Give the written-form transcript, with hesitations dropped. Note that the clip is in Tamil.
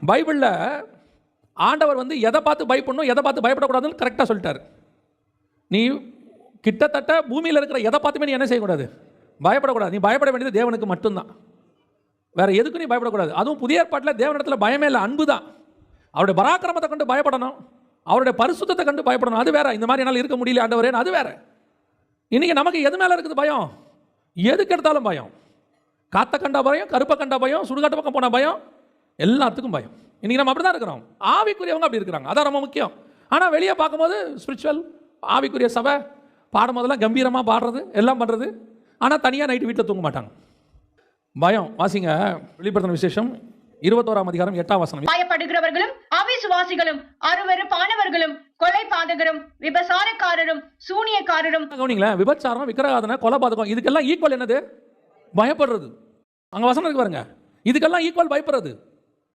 பைபிளில் ஆண்டவர் வந்து எதை பார்த்து பயப்படணும் எதை பார்த்து பயப்படக்கூடாதுன்னு கரெக்டாக சொல்லிட்டார். நீ கிட்டத்தட்ட பூமியில் இருக்கிற எதை பார்த்துமே நீ என்ன செய்யக்கூடாது, பயப்படக்கூடாது. நீ பயப்பட வேண்டியது தேவனுக்கு மட்டும்தான், வேற எதுக்கும் நீ பயப்படக்கூடாது. அதுவும் புதிய ஏற்பாட்டில் தேவனிடத்தில் பயமே இல்லை, அன்பு தான். அவருடைய பராக்கிரமத்தை கண்டு பயப்படணும், அவருடைய பரிசுத்தத்தை கண்டு பயப்படணும், அது வேற. இந்த மாதிரி என்னால் இருக்க முடியல ஆண்டவரே, அது வேற. இன்னைக்கு நமக்கு எது மேலே இருக்குது பயம்? எதுக்கு எடுத்தாலும் பயம். காத்த கண்டா பயம், கருப்பை கண்டா பயம், சுடுகாட்டு பக்கம் போன பயம், எல்லாத்துக்கும் பயம். இன்னைக்கு நம்ம அப்படி தான் இருக்கிறோம். ஆவிக்குரியவங்க அப்படி இருக்கிறாங்க, அதான் ரொம்ப முக்கியம். ஆனால் வெளியே பார்க்கும்போது ஸ்பிரிச்சுவல் ஆவிக்குரிய சபை பாடும் போதெல்லாம் கம்பீரமாக பாடுறது எல்லாம் பண்ணுறது, ஆனால் தனியாக நைட்டு வீட்டில் தூங்க மாட்டாங்க. பயம். வாசிங்க வெளிப்படுத்தின விசேஷம் 21ஆம் அதிகாரம் 8ஆம் வசனம். பயப்படுகிறவர்களும் அவிசுவாசிகளும் அருவருப்பானவர்களும் கொலைபாதகரும் விபசாரக்காரரும் சூனியக்காரரும். கவனிங்களேன், விபச்சாரம், விக்கிரகாதனை, கொலைபாதகம், இதுக்கெல்லாம் ஈக்குவல் என்னது? பயப்படுறது. அங்கே வசனம் இருக்கு பாருங்க, இதுக்கெல்லாம் ஈக்குவல் பயப்படுறது.